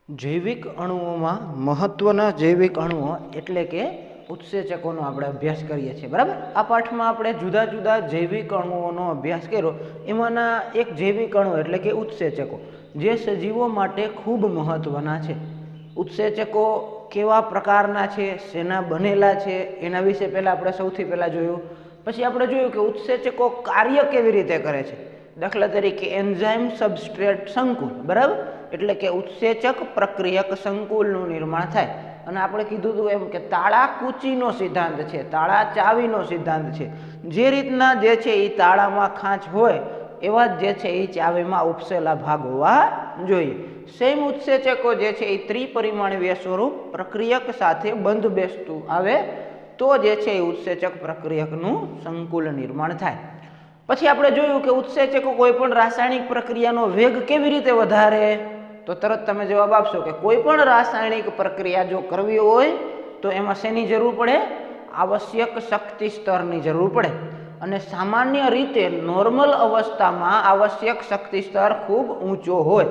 જૈવિક અણુઓમાં મહત્વના જૈવિક અણુઓ એટલે કે ઉત્સેચકોનો આપણે અભ્યાસ કરીએ છીએ, બરાબર. આ પાઠમાં આપણે જુદા જુદા જૈવિક અણુઓનો અભ્યાસ કર્યો. એમાંના એક જૈવિક અણુ એટલે કે ઉત્સેચકો, જે સજીવો માટે ખૂબ મહત્વના છે. ઉત્સેચકો કેવા પ્રકારના છે, શેના બનેલા છે, એના વિશે પહેલાં આપણે સૌથી પહેલાં જોયું. પછી આપણે જોયું કે ઉત્સેચકો કાર્ય કેવી રીતે કરે છે. દાખલા તરીકે એન્ઝાઇમ સબસ્ટ્રેટ સંકુલ, બરાબર, એટલે કે ઉત્સેચક પ્રક્રિયક સંકુલનું નિર્માણ થાય. અને આપણે કીધું હતું એમ કે તાળા કૂચીનો સિદ્ધાંત છે, તાળા ચાવીનો સિદ્ધાંત છે. જે રીતના જે છે એ તાળામાં ખાંચ હોય એવા જ જે છે એ ચાવીમાં ઉપસેલા ભાગ હોવા જોઈએ. સેમ ઉત્સેચકો જે છે એ ત્રિપરિમાણીય સ્વરૂપ પ્રક્રિયક સાથે બંધ બેસતું આવે તો જે છે એ ઉત્સેચક પ્રક્રિયકનું સંકુલ નિર્માણ થાય. પછી આપણે જોયું કે ઉત્સેચકો કોઈ પણ રાસાયણિક પ્રક્રિયાનો વેગ કેવી રીતે વધારે, તો તરત તમે જવાબ આપશો કે કોઈ પણ રાસાયણિક પ્રક્રિયા જો કરવી હોય તો એમાં શેની જરૂર પડે? આવશ્યક શક્તિ સ્તરની જરૂર પડે. અને સામાન્ય રીતે નોર્મલ અવસ્થામાં આવશ્યક શક્તિ સ્તર ખૂબ ઊંચો હોય,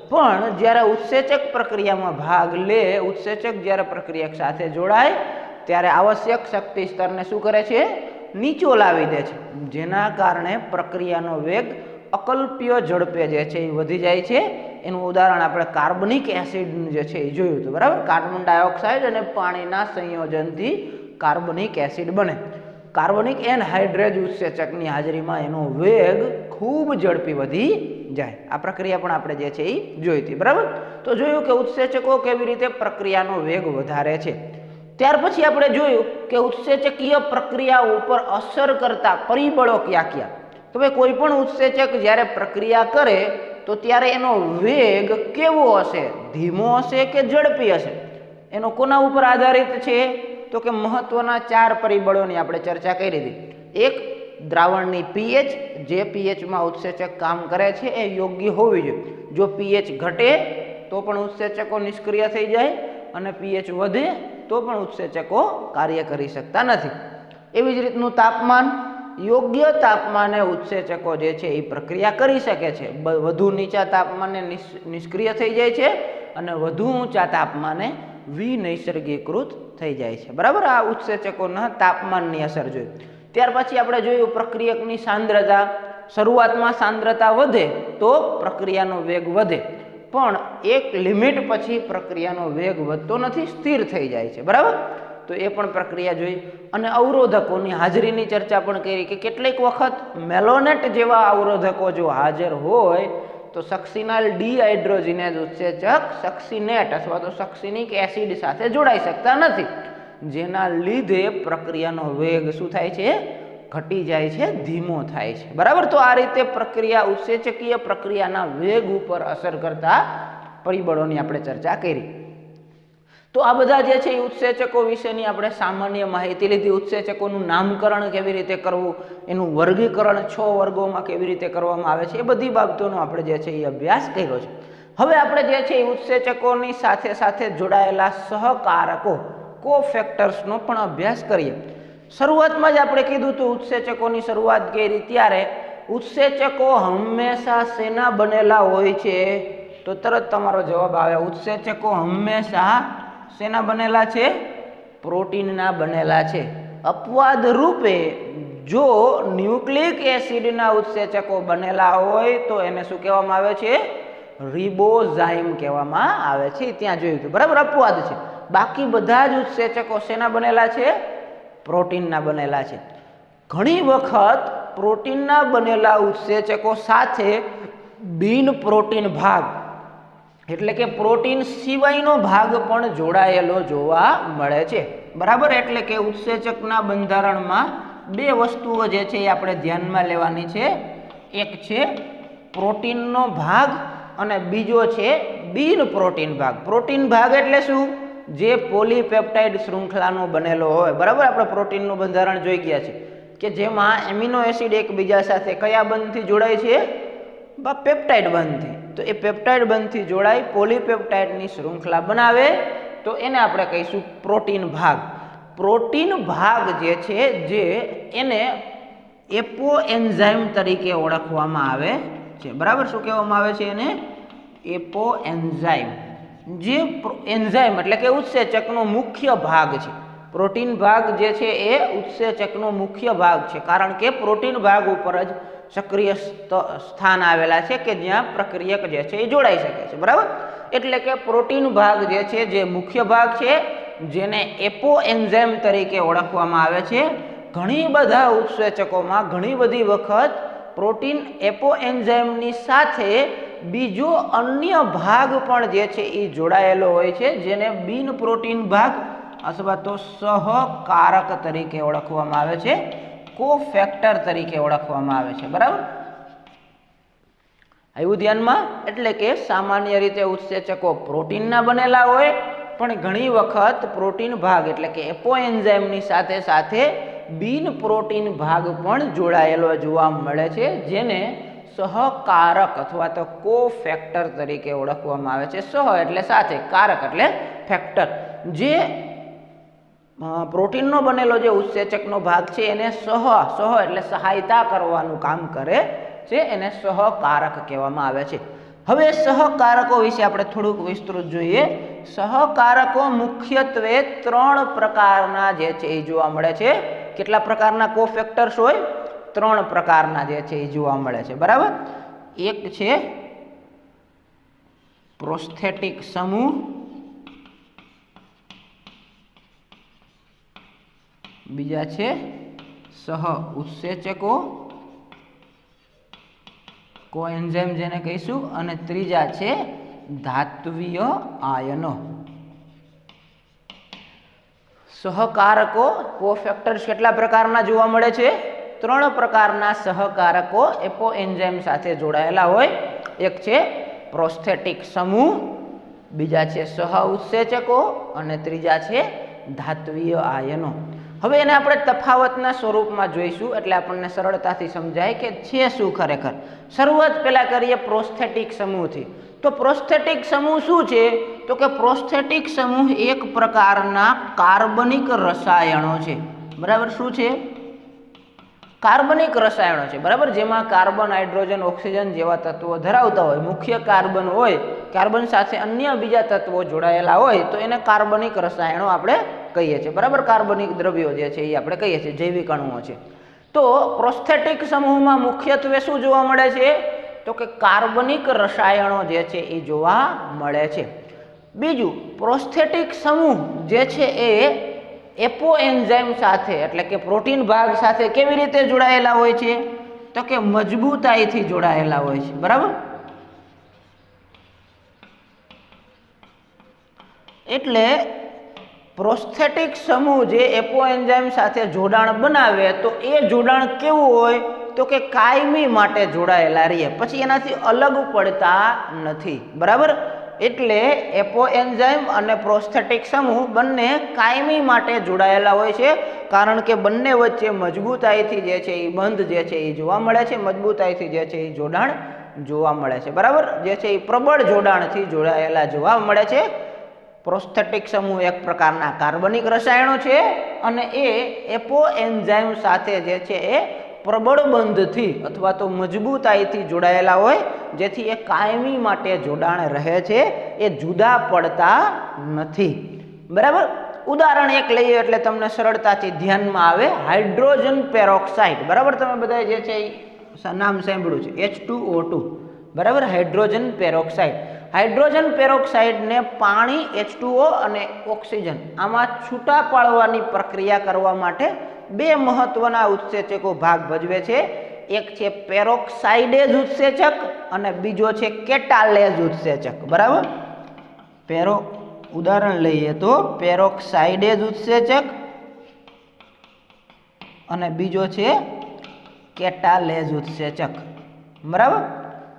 પણ જ્યારે ઉત્સેચક પ્રક્રિયામાં ભાગ લે, ઉત્સેચક જ્યારે પ્રક્રિયક સાથે જોડાય ત્યારે આવશ્યક શક્તિ સ્તરને શું કરે છે? નીચો લાવી દે છે. જેના કારણે પ્રક્રિયાનો વેગ અકલ્પ્ય ઝડપે જે છે એ વધી જાય છે. એનું ઉદાહરણ આપણે કાર્બનિક એસિડ જે છે એ જોયું હતું, બરાબર. કાર્બન ડાયોક્સાઇડ અને પાણીના સંયોજનથી કાર્બનિક એસિડ બને. કાર્બનિક એનહાઇડ્રેટ ઉત્સેચકની હાજરીમાં એનો વેગ ખૂબ ઝડપી વધી જાય. આ પ્રક્રિયા પણ આપણે જે છે એ જોઈ હતી, બરાબર. તો જોયું કે ઉત્સેચકો કેવી રીતે પ્રક્રિયાનો વેગ વધારે છે. ત્યાર પછી આપણે જોયું કે ઉત્સેચકીય પ્રક્રિયા ઉપર અસર કરતા પરિબળો કયા કયા. તો ભાઈ કોઈ પણ ઉત્સેચક જ્યારે પ્રક્રિયા કરે તો ત્યારે એનો વેગ કેવો હશે? ધીમો હશે કે ઝડપી હશે? એનો કોના ઉપર આધારિત છે? તો કે મહત્વના 4 પરિબળોની આપણે ચર્ચા કરી હતી. એક, દ્રાવણની પીએચ, જે પીએચમાં ઉત્સેચક કામ કરે છે એ યોગ્ય હોવી જોઈએ. જો પીએચ ઘટે તો પણ ઉત્સેચકો નિષ્ક્રિય થઈ જાય, અને પીએચ વધે તો પણ ઉત્સેચકો કાર્ય કરી શકતા નથી. એવી જ રીતનું તાપમાન, યોગ્ય તાપમાને ઉત્સેચકો જે છે એ પ્રક્રિયા કરી શકે છે. વધુ નીચા તાપમાને નિષ્ક્રિય થઈ જાય છે અને વધુ ઊંચા તાપમાને વિનૈસર્ગીકૃત થઈ જાય છે, બરાબર. આ ઉત્સેચકોના તાપમાનની અસર જોઈ. ત્યાર પછી આપણે જોયું પ્રક્રિયકની સાંદ્રતા. શરૂઆતમાં સાંદ્રતા વધે તો પ્રક્રિયાનો વેગ વધે, પણ એક લિમિટ પછી પ્રક્રિયાનો વેગ વધતો નથી, સ્થિર થઈ જાય છે, બરાબર. તો એ પણ પ્રક્રિયા જોઈ. અને અવરોધકોની હાજરીની ચર્ચા પણ કરી કે કેટલીક વખત મેલોનેટ જેવા અવરોધકો જો હાજર હોય તો સક્સિનાલ ડિહાઇડ્રોજિનેઝ ઉત્સેચક સક્સિનેટ અથવા તો સક્સિનિક એસિડ સાથે જોડાઈ શકતા નથી, જેના લીધે પ્રક્રિયાનો વેગ શું થાય છે? ઘટી જાય છે, ધીમો થાય છે, બરાબર. તો આ રીતે પ્રક્રિયા, ઉત્સેચકીય પ્રક્રિયાના વેગ ઉપર અસર કરતા પરિબળોની આપણે ચર્ચા કરી. તો આ બધા જે છે એ ઉત્સેચકો વિશેની આપણે સામાન્ય માહિતી લીધી. ઉત્સેચકોનું નામકરણ કેવી રીતે કરવું, એનું વર્ગીકરણ 6 વર્ગોમાં કેવી રીતે કરવામાં આવે છે, એ બધી બાબતોનો આપણે જે છે એ અભ્યાસ કર્યો છે. હવે આપણે જે છે એ ઉત્સેચકોની સાથે સાથે જોડાયેલા સહકારકો, કોફેક્ટર્સનો પણ અભ્યાસ કરીએ. શરૂઆતમાં જ આપણે કીધું હતું ઉત્સેચકોની શરૂઆત કરી ત્યારે ઉત્સેચકો હંમેશા શેના બનેલા હોય છે? તો તરત તમારો જવાબ આવે, ઉત્સેચકો હંમેશા શેના બનેલા છે? પ્રોટીનના બનેલા છે. અપવાદ રૂપે જો ન્યુક્લિક એસિડના ઉત્સેચકો બનેલા હોય તો એને શું કહેવામાં આવે છે? રિબોઝાઇમ કહેવામાં આવે છે. ત્યાં જોયું હતું, બરાબર. અપવાદ છે. બાકી બધા જ ઉત્સેચકો શેના બનેલા છે? પ્રોટીનના બનેલા છે. ઘણી વખત પ્રોટીનના બનેલા ઉત્સેચકો સાથે બિન પ્રોટીન ભાગ એટલે કે પ્રોટીન સિવાયનો ભાગ પણ જોડાયેલો જોવા મળે છે, બરાબર. એટલે કે ઉત્સેચકના બંધારણમાં 2 વસ્તુઓ જે છે એ આપણે ધ્યાનમાં લેવાની છે. એક છે પ્રોટીનનો ભાગ અને બીજો છે બિન પ્રોટીન ભાગ. પ્રોટીન ભાગ એટલે શું? જે પોલીપેપ્ટાઇડ શૃંખલાનો બનેલો હોય, બરાબર. આપણે પ્રોટીનનું બંધારણ જોઈ ગયા છે કે જેમાં એમિનો એસિડ એકબીજા સાથે કયા બંધથી જોડાય છે? પેપ્ટાઇડ બંધથી. તો એ પેપ્ટાઇડ બંધથી જોડાઈ પોલીપેપ્ટાઇડની શૃંખલા બનાવે તો એને આપણે કહીશું પ્રોટીન ભાગ. પ્રોટીન ભાગ જે છે જે એને એપો એન્ઝાઇમ તરીકે ઓળખવામાં આવે છે, બરાબર. શું કહેવામાં આવે છે એને? એપો એન્ઝાઇમ. જે એન્ઝાઇમ એટલે કે ઉત્સેચકનો મુખ્ય ભાગ છે. પ્રોટીન ભાગ જે છે એ ઉત્સેચકનો મુખ્ય ભાગ છે, કારણ કે પ્રોટીન ભાગ ઉપર જ સક્રિય સ્થાન આવેલા છે કે જ્યાં પ્રક્રિયક જે છે એ જોડાઈ શકે છે. બરાબર, એટલે કે પ્રોટીન ભાગ જે છે જે મુખ્ય ભાગ છે, જેને એપો એન્ઝાઇમ તરીકે ઓળખવામાં આવે છે. ઘણી બધા ઉત્સેચકોમાં ઘણી બધી વખત પ્રોટીન એપો એન્ઝાઇમની સાથે બીજો અન્ય ભાગ પણ જે છે એ જોડાયેલો હોય છે, જેને બિન પ્રોટીન ભાગ અથવા તો સહકારક તરીકે ઓળખવામાં આવે છે, કોફેક્ટર તરીકે ઓળખવામાં આવે છે. બરાબર, આવ્યું ધ્યાનમાં? એટલે કે સામાન્ય રીતે ઉત્સેચકો પ્રોટીનના બનેલા હોય, પણ ઘણી વખત પ્રોટીન ભાગ એટલે કે એપો એન્ઝાઇમની સાથે સાથે બિન પ્રોટીન ભાગ પણ જોડાયેલો જોવા મળે છે, જેને સહકારક અથવા તો કોફેક્ટર તરીકે ઓળખવામાં આવે છે. સહ એટલે સાથે, કારક એટલે ફેક્ટર. જે પ્રોટીનનો બનેલો જે ઉત્સેચકનો ભાગ છે એને સહ એટલે સહાયતા કરવાનું કામ કરે છે, એને સહકારક કહેવામાં આવે છે. હવે સહકારકો વિશે આપણે થોડુંક વિસ્તૃત જોઈએ. સહકારકો મુખ્યત્વે 3 પ્રકારના જે છે એ જોવા મળે છે. કેટલા પ્રકારના કોફેક્ટર્સ હોય? 3 પ્રકારના જે છે એ જોવા મળે છે. બરાબર, એક છે પ્રોસ્થેટિક સમૂહ, બીજા છે સહ ઉત્સેચકો કોએન્ઝાઇમ જેને કહીશું, અને ત્રીજા છે ધાત્વિય આયનો. સહકારકો કોફેક્ટર્સ કેટલા પ્રકારના જોવા મળે છે? 3 પ્રકારના સહકારકો એપો એન્ઝાઇમ સાથે જોડાયેલા હોય. એક છે પ્રોસ્થેટિક સમૂહ, બીજા છે સહ ઉત્સેચકો, અને ત્રીજા છે ધાત્વિય આયનો. હવે એને આપણે તફાવતના સ્વરૂપમાં જોઈશું, એટલે આપણને સરળતાથી સમજાય કે છે શું ખરેખર. શરૂઆત પહેલા કરીએ પ્રોસ્થેટિક સમૂહથી. તો પ્રોસ્થેટિક સમૂહ શું છે? તો કે પ્રોસ્થેટિક સમૂહ એક પ્રકારના કાર્બનિક રસાયણો છે. બરાબર, શું છે? કાર્બનિક રસાયણો છે. બરાબર, જેમાં કાર્બન, હાઇડ્રોજન, ઓક્સિજન જેવા તત્વો ધરાવતા હોય. મુખ્ય કાર્બન હોય, કાર્બન સાથે અન્ય બીજા તત્વો જોડાયેલા હોય તો એને કાર્બનિક રસાયણો આપણે કહીએ છીએ. બરાબર, કાર્બનિક દ્રવ્યો જે છે એ આપણે કહીએ છીએ, જૈવિક અણુઓ છે. તો પ્રોસ્થેટિક સમૂહમાં મુખ્યત્વે શું જોવા મળે છે? તો કે કાર્બનિક રસાયણો જે છે એ જોવા મળે છે. બીજું, પ્રોસ્થેટિક સમૂહ જે છે એ એપો એન્ઝાઇમ સાથે એટલે કે પ્રોટીન ભાગ સાથે કેવી રીતે જોડાયેલા હોય છે? તો કે મજબૂતાઈથી જોડાયેલા હોય છે. બરાબર, એટલે પ્રોસ્થેટિક સમૂહ જે એપો એન્ઝાઇમ સાથે જોડાણ બનાવે તો એ જોડાણ કેવું હોય? તો કે કાયમી માટે જોડાયેલા રહે, પછી એનાથી અલગ પડતા નથી. બરાબર, એટલે એપો એન્ઝાઇમ અને પ્રોસ્થેટિક સમૂહ બંને કાયમી માટે જોડાયેલા હોય છે, કારણ કે બંને વચ્ચે મજબૂતાઈથી જે છે એ બંધ જે છે એ જોવા મળે છે, મજબૂતાઈથી જે છે એ જોડાણ જોવા મળે છે. બરાબર, જે છે એ પ્રબળ જોડાણથી જોડાયેલા જોવા મળે છે. પ્રોસ્થેટિક સમૂહ એક પ્રકારના કાર્બનિક રસાયણો છે, અને એ એપો એન્ઝાઇમ સાથે જે છે એ પ્રબળ બંધથી અથવા તો મજબૂતાઈથી જોડાયેલા હોય, જેથી એ કાયમી માટે જોડાણ રહે છે, એ જુદા પડતા નથી. બરાબર, ઉદાહરણ એક લઈએ એટલે તમને સરળતાથી ધ્યાનમાં આવે. Hydrogen peroxide. બરાબર, તમે બધા જે છે નામ સાંભળ્યું છે, H2O2. બરાબર, હાઇડ્રોજન પેરોક્સાઇડ. હાઇડ્રોજન પેરોક્સાઇડને પાણી, H2O અને ઓક્સિજન આમાં છૂટા પાડવાની પ્રક્રિયા કરવા માટે 2 મહત્વના ઉત્સેચકો ભાગ ભજવે છે. એક છે પેરોક્સાઇડેઝ ઉત્સેચક અને બીજો છે કેટાલેઝ ઉત્સેચક. બરાબર, ઉદાહરણ લઈએ તો પેરોક્સાઇડેઝ ઉત્સેચક અને બીજો છે કેટાલેઝ ઉત્સેચક. બરાબર,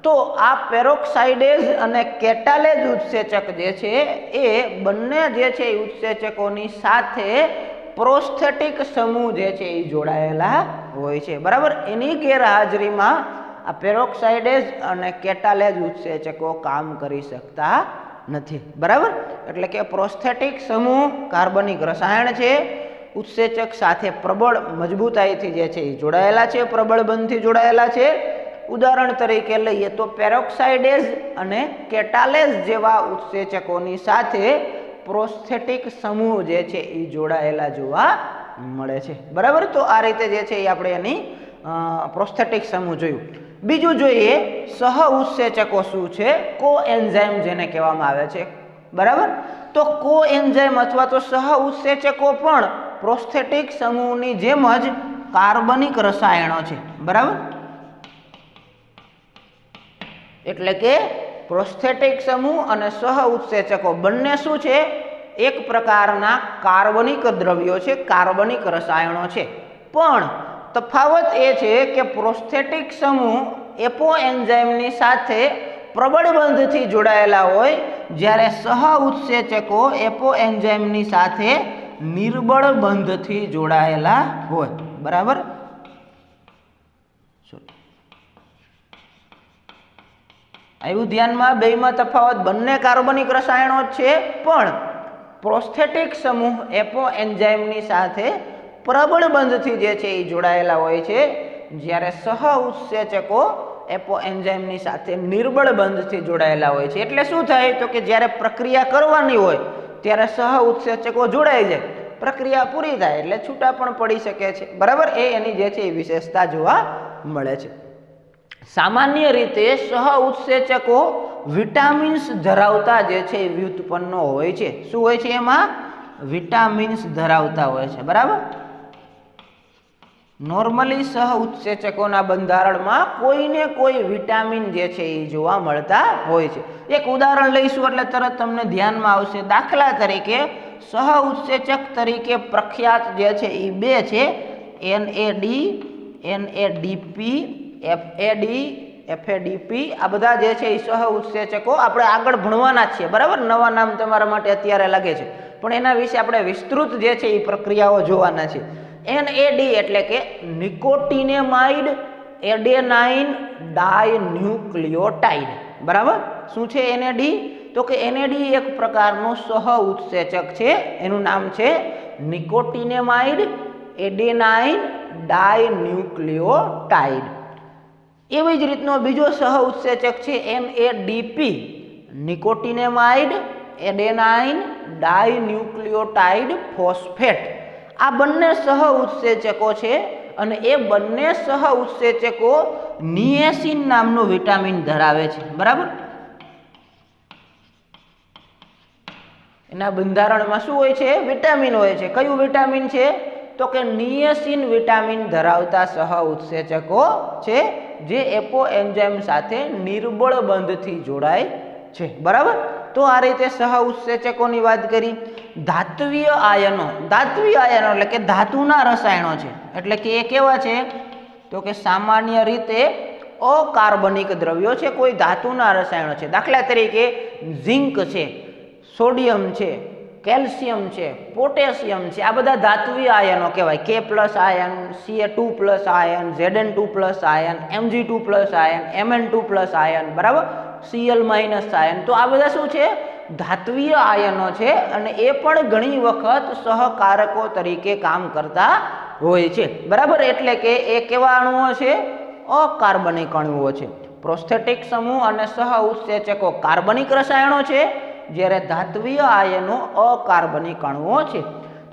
તો આ પેરોક્સાઇડેઝ અને કેટાલેઝ ઉત્સેચક જે છે એ બંને જે છે ઉત્સેચકોની સાથે પ્રોસ્થેટિક સમૂહ જે છે એ જોડાયેલા હોય છે. બરાબર, એની ગેરહાજરીમાં આ પેરોક્સાઇડેઝ અને કેટાલેઝ ઉત્સેચકો કામ કરી શકતા નથી. બરાબર, એટલે કે પ્રોસ્થેટિક સમૂહ કાર્બનિક રસાયણ છે, ઉત્સેચક સાથે પ્રબળ મજબૂતાઈથી જે છે એ જોડાયેલા છે, પ્રબળ બંધથી જોડાયેલા છે, ઉદાહરણ તરીકે લઈએ તો પેરોક્સાઇડેઝ અને કેટાલેઝ જેવા ઉત્સેચકોની સાથે પ્રોસ્થેટિક સમૂહ જે છે એ જોડાયેલા જોવા મળે છે, બરાબર। તો આ રીતે જે છે એ આપણે એની પ્રોસ્થેટિક સમૂહ જોયું। બીજું જોઈએ સહ ઉત્સેચકો શું છે, કોએન્ઝાઇમ જેને કહેવામાં આવે છે, બરાબર। તો કોએન્ઝાઇમ અથવા તો સહ ઉત્સેચકો પણ પ્રોસ્થેટિક સમૂહની જેમ જ કાર્બનિક રસાયણો છે, બરાબર। એટલે કે પ્રોસ્થેટિક સમૂહ અને સહ ઉત્સેચકો બંને શું છે, એક પ્રકારના કાર્બનિક દ્રવ્યો છે, કાર્બનિક રસાયણો છે। પણ તફાવત એ છે કે પ્રોસ્થેટિક સમૂહ એપોએન્ઝાઇમની સાથે પ્રબળ બંધથી જોડાયેલા હોય, જ્યારે સહ ઉત્સેચકો એપોએન્ઝાઇમની સાથે નિર્બળ બંધથી જોડાયેલા હોય, બરાબર। આવ્યું ધ્યાનમાં? બેમાં તફાવત, બંને કાર્બનિક રસાયણો છે, પણ પ્રોસ્થેટિક સમૂહ એપોએન્ઝાઇમની સાથે પ્રબળ બંધથી જે છે એ જોડાયેલા હોય છે, જ્યારે સહ ઉત્સેચકો એપોએન્ઝાઇમની સાથે નિર્બળ બંધથી જોડાયેલા હોય છે। એટલે શું થાય તો કે જ્યારે પ્રક્રિયા કરવાની હોય ત્યારે સહ ઉત્સેચકો જોડાઈ જાય, પ્રક્રિયા પૂરી થાય એટલે છૂટા પણ પડી શકે છે, બરાબર। એની જે છે એ વિશેષતા જોવા મળે છે। સામાન્ય રીતે સહ ઉત્સેચકો વિટામિન્સ ધરાવતા જે છે એ વ્યુત્પન્નો હોય છે। શું હોય છે? એમાં વિટામિન્સ ધરાવતા હોય છે, બરાબર। નોર્મલી સહ ઉત્સેચકોના બંધારણમાં કોઈને કોઈ વિટામિન જે છે એ જોવા મળતા હોય છે। એક ઉદાહરણ લઈશું એટલે તરત તમને ધ્યાનમાં આવશે। દાખલા તરીકે સહ ઉત્સેચક તરીકે પ્રખ્યાત જે છે એ બે છે, NAD, NADP, FADP। આ બધા જે છે એ સહ ઉત્સેચકો આપણે આગળ ભણવાના છીએ, બરાબર। નવા નામ તમારા માટે અત્યારે લાગે છે, પણ એના વિશે આપણે વિસ્તૃત જે છે એ પ્રક્રિયાઓ જોવાના છે। NAD એટલે કે નિકોટિનેમાઇડ એડેનાઇન ડાયન્યુક્લિયોટાઇડ, બરાબર। શું છે NAD? તો કે NAD એક પ્રકારનું સહ ઉત્સેચક છે, એનું નામ છે નિકોટિનેમાઇડ એડેનાઇન ડાયન્યુક્લિયોટાઇડ। એવી જ રીતનો બીજો સહ ઉત્સેચક છે NADP, નિકોટિનેમાઇડ એડેનાઇન ડાયન્યુક્લિયોટાઇડ ફોસ્ફેટ। આ બંને સહ ઉત્સેચકો છે અને એ બંને સહ ઉત્સેચકો નિએસિન નામનું વિટામિન ધરાવે છે, બરાબર। એના બંધારણમાં શું હોય છે? વિટામિન હોય છે। કયું વિટામિન છે? તો કે નિએસિન વિટામિન ધરાવતા સહ ઉત્સેચકો છે, જે એપોએન્ઝાઇમ સાથે નિર્બળ બંધથી જોડાય છે, બરાબર। તો આ રીતે સહ ઉત્સેચકોની વાત કરી। ધાત્વિય આયનો, ધાત્વિય આયનો એટલે કે ધાતુના રસાયણો છે, એટલે કે એ કેવા છે તો કે સામાન્ય રીતે અકાર્બનિક દ્રવ્યો છે, કોઈ ધાતુના રસાયણો છે। દાખલા તરીકે ઝિંક છે, સોડિયમ છે, કેલ્શિયમ છે, પોટેશિયમ છે, આ બધા ધાત્વિય આયનો કહેવાય। K+ આયન, Ca2+ આયન, Zn2+ આયન, Mg2+ આયન, Mn2+ આયન, બરાબર, Cl- આયન। તો આ બધા શું છે? ધાત્વિય આયનો છે, અને એ પણ ઘણી વખત સહકારકો તરીકે કામ કરતા હોય છે, બરાબર। એટલે કે એ કેવા અણુઓ છે? અકાર્બનિક અણુઓ છે। પ્રોસ્થેટિક સમૂહ અને સહ ઉત્સેચકો કાર્બનિક રસાયણો છે, જ્યારે ધાત્વિય આયનો અકાર્બનિક અણુઓ છે।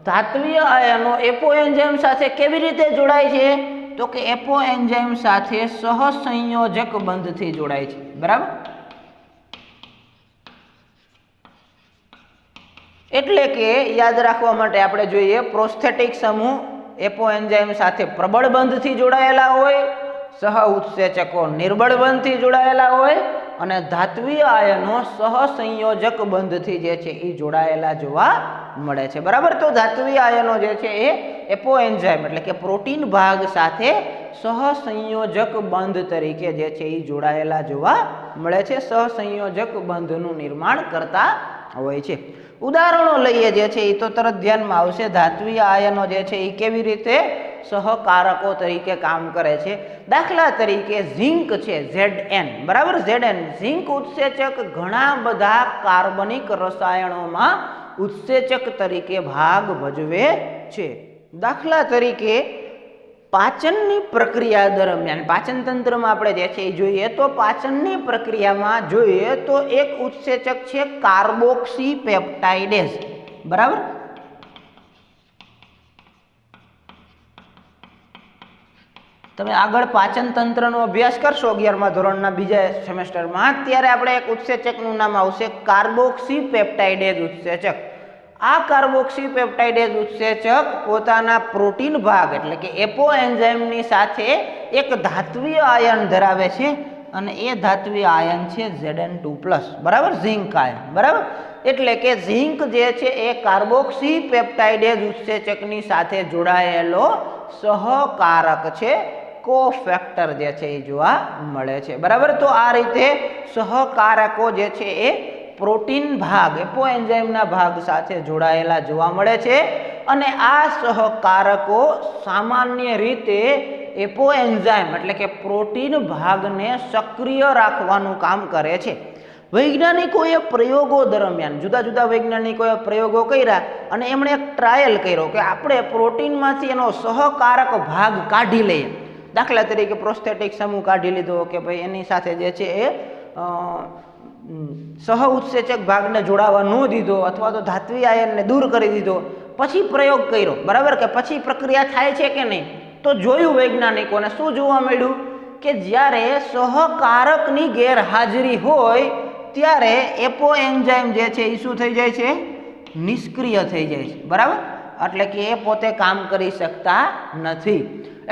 ધાત્વિય આયનો એપોએન્ઝાઇમ સાથે કેવી રીતે જોડાય છે? તો કે એપોએન્ઝાઇમ સાથે સહસંયોજક બંધથી જોડાય છે, બરાબર। એટલે કે યાદ રાખવા માટે આપણે જોઈએ, પ્રોસ્થેટિક સમૂહ એપોએન્ઝાઇમ સાથે પ્રબળ બંધથી જોડાયેલા હોય, સહ ઉત્સેચકો નિર્બળ બંધથી જોડાયેલા હોય, અને ધાત્વિય આયનો સહસંયોજક બંધથી જે છે એ જોડાયેલા જોવા મળે છે, બરાબર। તો ધાત્વિય આયનો જે છે એ એપોએન્ઝાઇમ એટલે કે પ્રોટીન ભાગ સાથે સહસંયોજક બંધ તરીકે જે છે એ જોડાયેલા જોવા મળે છે, સહસંયોજક બંધનું નિર્માણ કરતા હોય છે। ઉદાહરણો લઈએ જે છે એ તો તરત ધ્યાનમાં આવશે। ધાત્વિય આયનો જે છે એ કેવી રીતે સહકારકો તરીકે કામ કરે છે? દાખલા તરીકે ઝિંક છે, Zn, બરાબર। Zn ઝિંક ઉત્સેચક ઘણા બધા કાર્બનિક રસાયણોમાં ઉત્સેચક તરીકે ભાગ ભજવે છે। દાખલા તરીકે પાચનની પ્રક્રિયા દરમિયાન પાચન તંત્રમાં આપણે જે છે એ જોઈએ તો પાચનની પ્રક્રિયામાં જોઈએ તો એક ઉત્સેચક છે કાર્બોક્સી પેપ્ટાઇડેઝ, બરાબર. તમે આગળ પાચન તંત્રનો અભ્યાસ કરશો 11મા ધોરણના બીજા સેમેસ્ટરમાં, ત્યારે આપણે એક ઉત્સેચકનું નામ આવશે કાર્બોક્સી પેપ્ટાઇડેઝ ઉત્સેચક. આ કાર્બોક્સી પેપ્ટાઇડેઝ ઉત્સેચક પોતાના પ્રોટીન ભાગ એટલે કે એપો એન્ઝાઇમની સાથે એક ધાત્વિય આયન ધરાવે છે અને એ ધાત્વિય આયન છે Zn2+, બરાબર, ઝિંક આયન, બરાબર. એટલે કે ઝિંક જે છે એ કાર્બોક્સી પેપ્ટાઇડેઝ ઉત્સેચકની સાથે જોડાયેલો સહકારક છે, કોફેક્ટર જે છે એ જોવા મળે છે, બરાબર. તો આ રીતે સહકારકો જે છે એ પ્રોટીન ભાગ એપો એન્ઝાઇમના ભાગ સાથે જોડાયેલા જોવા મળે છે અને આ સહકારકો સામાન્ય રીતે એપો એન્ઝાઇમ એટલે કે પ્રોટીન ભાગને સક્રિય રાખવાનું કામ કરે છે. વૈજ્ઞાનિકોએ પ્રયોગો દરમિયાન જુદા જુદા વૈજ્ઞાનિકોએ પ્રયોગો કર્યા અને એમણે એક ટ્રાયલ કર્યો કે આપણે પ્રોટીનમાંથી એનો સહકારક ભાગ કાઢી લઈએ. દાખલા તરીકે પ્રોસ્થેટિક સમૂહ કાઢી લીધો કે ભાઈ એની સાથે જે છે એ સહ ઉત્સેચક ભાગને જોડાવા ન દીધો અથવા તો ધાત્વિય આયનને દૂર કરી દીધો, પછી પ્રયોગ કર્યો, બરાબર, કે પછી પ્રક્રિયા થાય છે કે નહીં. તો જોયું વૈજ્ઞાનિકોને શું જોવા મળ્યું કે જ્યારે સહકારકની ગેરહાજરી હોય ત્યારે એપો એન્ઝાઇમ જે છે એ શું થઈ જાય છે, નિષ્ક્રિય થઈ જાય છે, બરાબર. એટલે કે એ પોતે કામ કરી શકતા નથી.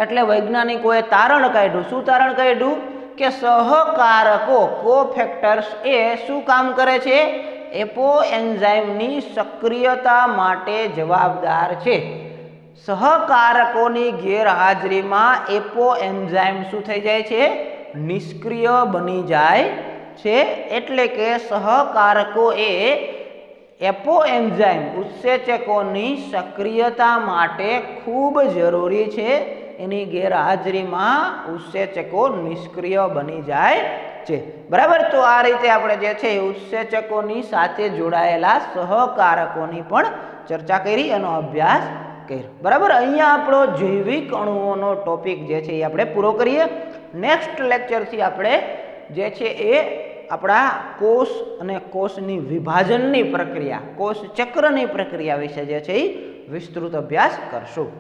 એટલે વૈજ્ઞાનિકોએ તારણ કાઢ્યું. શું તારણ કાઢ્યું? કે સહકારકો કોફેક્ટર્સ એ શું કામ કરે છે, એપો એન્ઝાઇમની સક્રિયતા માટે જવાબદાર છે. સહકારકોની ગેરહાજરીમાં એપો એન્ઝાઇમ શું થઈ જાય છે, નિષ્ક્રિય બની જાય છે. એટલે કે સહકારકો એ એપો એન્ઝાઇમ ઉત્સેચકોની સક્રિયતા માટે ખૂબ જરૂરી છે. એની ગેરહાજરીમાં ઉત્સેચકો નિષ્ક્રિય બની જાય છે, બરાબર. તો આ રીતે આપણે જે છે ઉત્સેચકોની સાથે જોડાયેલા સહકારકોની પણ ચર્ચા કરી, એનો અભ્યાસ કર્યો, બરાબર. અહીંયા આપણો જૈવિક અણુઓનો ટોપિક જે છે એ આપણે પૂરો કરીએ. નેક્સ્ટ લેક્ચરથી આપણે જે છે એ આપણા કોષ અને કોષની વિભાજનની પ્રક્રિયા, કોષ ચક્રની પ્રક્રિયા વિશે જે છે એ વિસ્તૃત અભ્યાસ કરશું.